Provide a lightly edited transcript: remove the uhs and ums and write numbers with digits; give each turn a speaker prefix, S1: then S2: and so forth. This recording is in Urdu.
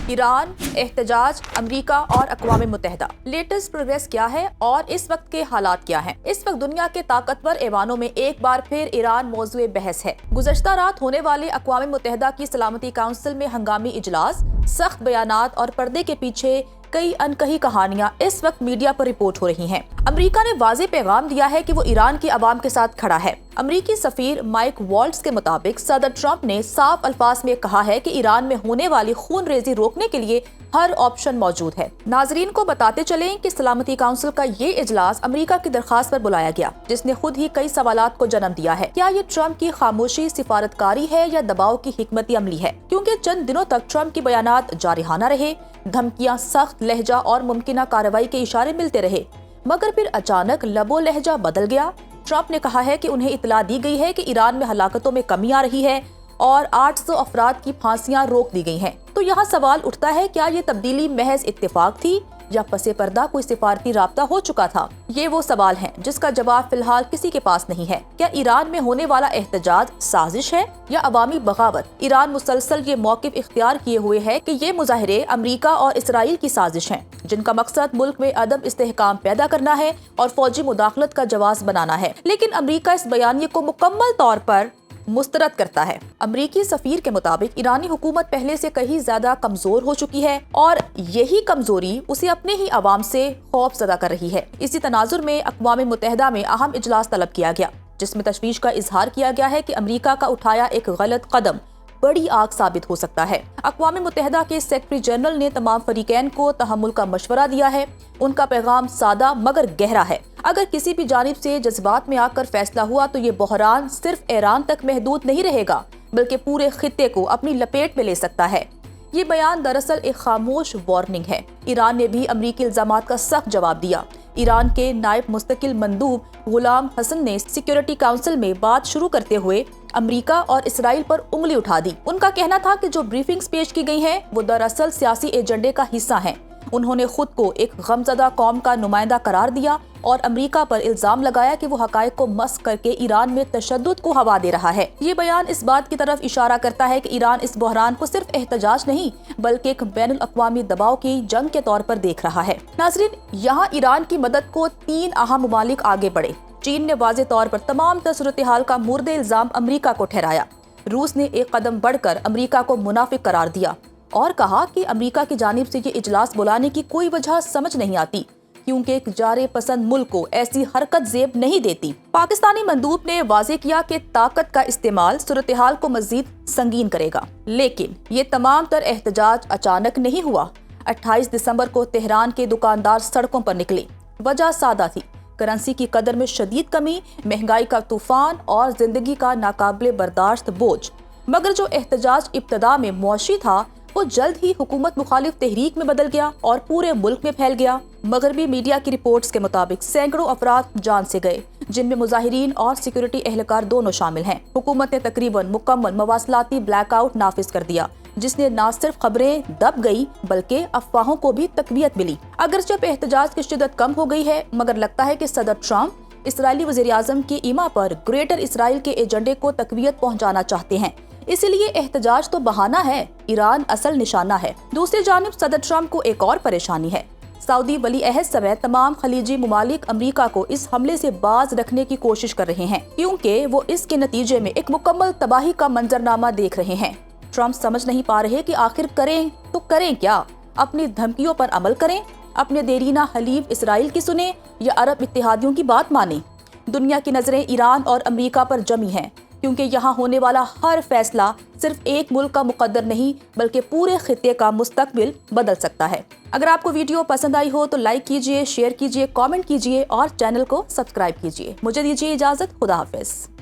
S1: ایران، احتجاج، امریکہ اور اقوام متحدہ۔ لیٹسٹ پروگریس کیا ہے اور اس وقت کے حالات کیا ہیں؟ اس وقت دنیا کے طاقتور ایوانوں میں ایک بار پھر ایران موضوع بحث ہے۔ گزشتہ رات ہونے والے اقوام متحدہ کی سلامتی کونسل میں ہنگامی اجلاس، سخت بیانات اور پردے کے پیچھے کئی انکہی کہانیاں اس وقت میڈیا پر رپورٹ ہو رہی ہیں۔ امریکہ نے واضح پیغام دیا ہے کہ وہ ایران کی عوام کے ساتھ کھڑا ہے۔ امریکی سفیر مائک والٹز کے مطابق صدر ٹرمپ نے صاف الفاظ میں کہا ہے کہ ایران میں ہونے والی خون ریزی روکنے کے لیے ہر آپشن موجود ہے۔ ناظرین کو بتاتے چلیں کہ سلامتی کونسل کا یہ اجلاس امریکہ کی درخواست پر بلایا گیا، جس نے خود ہی کئی سوالات کو جنم دیا ہے۔ کیا یہ ٹرمپ کی خاموشی سفارتکاری ہے یا دباؤ کی حکمت عملی ہے؟ کیونکہ چند دنوں تک ٹرمپ کی بیانات جارحانہ رہے، دھمکیاں، سخت لہجہ اور ممکنہ کارروائی کے اشارے ملتے رہے، مگر پھر اچانک لب و لہجہ بدل گیا۔ ٹرمپ نے کہا ہے کہ انہیں اطلاع دی گئی ہے کہ ایران میں ہلاکتوں میں کمی آ رہی ہے اور 800 افراد کی پھانسیاں روک دی گئی ہیں۔ تو یہاں سوال اٹھتا ہے، کیا یہ تبدیلی محض اتفاق تھی یا پس پردہ کوئی سفارتی رابطہ ہو چکا تھا؟ یہ وہ سوال ہے جس کا جواب فی الحال کسی کے پاس نہیں ہے۔ کیا ایران میں ہونے والا احتجاج سازش ہے یا عوامی بغاوت؟ ایران مسلسل یہ موقف اختیار کیے ہوئے ہے کہ یہ مظاہرے امریکہ اور اسرائیل کی سازش ہیں، جن کا مقصد ملک میں عدم استحکام پیدا کرنا ہے اور فوجی مداخلت کا جواز بنانا ہے۔ لیکن امریکہ اس بیانیے کو مکمل طور پر مسترد کرتا ہے۔ امریکی سفیر کے مطابق ایرانی حکومت پہلے سے کہیں زیادہ کمزور ہو چکی ہے اور یہی کمزوری اسے اپنے ہی عوام سے خوف زدہ کر رہی ہے۔ اسی تناظر میں اقوام متحدہ میں اہم اجلاس طلب کیا گیا، جس میں تشویش کا اظہار کیا گیا ہے کہ امریکہ کا اٹھایا ایک غلط قدم بڑی آگ ثابت ہو سکتا ہے۔ اقوام متحدہ کے سیکرٹری جنرل نے تمام فریقین کو تحمل کا مشورہ دیا ہے۔ ان کا پیغام سادہ مگر گہرا ہے۔ اگر کسی بھی جانب سے جذبات میں آ کر فیصلہ ہوا تو یہ بحران صرف ایران تک محدود نہیں رہے گا، بلکہ پورے خطے کو اپنی لپیٹ میں لے سکتا ہے۔ یہ بیان دراصل ایک خاموش وارننگ ہے۔ ایران نے بھی امریکی الزامات کا سخت جواب دیا۔ ایران کے نائب مستقل مندوب غلام حسن نے سیکیورٹی کونسل میں بات شروع کرتے ہوئے امریکہ اور اسرائیل پر انگلی اٹھا دی۔ ان کا کہنا تھا کہ جو بریفنگز پیش کی گئی ہیں وہ دراصل سیاسی ایجنڈے کا حصہ ہیں۔ انہوں نے خود کو ایک غمزدہ قوم کا نمائندہ قرار دیا اور امریکہ پر الزام لگایا کہ وہ حقائق کو مسخ کر کے ایران میں تشدد کو ہوا دے رہا ہے۔ یہ بیان اس بات کی طرف اشارہ کرتا ہے کہ ایران اس بحران کو صرف احتجاج نہیں بلکہ ایک بین الاقوامی دباؤ کی جنگ کے طور پر دیکھ رہا ہے۔ ناظرین، یہاں ایران کی مدد کو 3 اہم ممالک آگے بڑھے۔ چین نے واضح طور پر تمام صورتحال کا مورد الزام امریکہ کو ٹھہرایا۔ روس نے ایک قدم بڑھ کر امریکہ کو منافق قرار دیا اور کہا کہ امریکہ کی جانب سے یہ اجلاس بلانے کی کوئی وجہ سمجھ نہیں آتی، کیونکہ ایک جارے پسند ملک کو ایسی حرکت زیب نہیں دیتی۔ پاکستانی مندوب نے واضح کیا کہ طاقت کا استعمال صورتحال کو مزید سنگین کرے گا، لیکن یہ تمام تر احتجاج اچانک نہیں ہوا۔ 28 دسمبر کو تہران کے دکاندار سڑکوں پر نکلے۔ وجہ سادہ تھی، کرنسی کی قدر میں شدید کمی، مہنگائی کا طوفان اور زندگی کا ناقابل برداشت بوجھ۔ مگر جو احتجاج ابتدا میں معاشی تھا وہ جلد ہی حکومت مخالف تحریک میں بدل گیا اور پورے ملک میں پھیل گیا۔ مغربی میڈیا کی رپورٹس کے مطابق سینکڑوں افراد جان سے گئے، جن میں مظاہرین اور سیکیورٹی اہلکار دونوں شامل ہیں۔ حکومت نے تقریباً مکمل مواصلاتی بلیک آؤٹ نافذ کر دیا، جس نے نہ صرف خبریں دب گئی بلکہ افواہوں کو بھی تقویت ملی۔ اگرچہ احتجاج کی شدت کم ہو گئی ہے، مگر لگتا ہے کہ صدر ٹرمپ اسرائیلی وزیر اعظم کی ایما پر گریٹر اسرائیل کے ایجنڈے کو تقویت پہنچانا چاہتے ہیں۔ اسی لیے احتجاج تو بہانہ ہے، ایران اصل نشانہ ہے۔ دوسری جانب صدر ٹرمپ کو ایک اور پریشانی ہے۔ سعودی ولی عہد سمیت تمام خلیجی ممالک امریکہ کو اس حملے سے باز رکھنے کی کوشش کر رہے ہیں، کیونکہ وہ اس کے نتیجے میں ایک مکمل تباہی کا منظرنامہ دیکھ رہے ہیں۔ ٹرمپ سمجھ نہیں پا رہے کہ آخر کریں تو کریں کیا؟ اپنی دھمکیوں پر عمل کریں، اپنے دیرینہ حلیف اسرائیل کی سنیں یا عرب اتحادیوں کی بات مانیں؟ دنیا کی نظریں ایران اور امریکہ پر جمی ہیں، کیونکہ یہاں ہونے والا ہر فیصلہ صرف ایک ملک کا مقدر نہیں بلکہ پورے خطے کا مستقبل بدل سکتا ہے۔ اگر آپ کو ویڈیو پسند آئی ہو تو لائک کیجئے، شیئر کیجئے، کامنٹ کیجئے اور چینل کو سبسکرائب کیجئے۔ مجھے دیجئے اجازت، خدا حافظ۔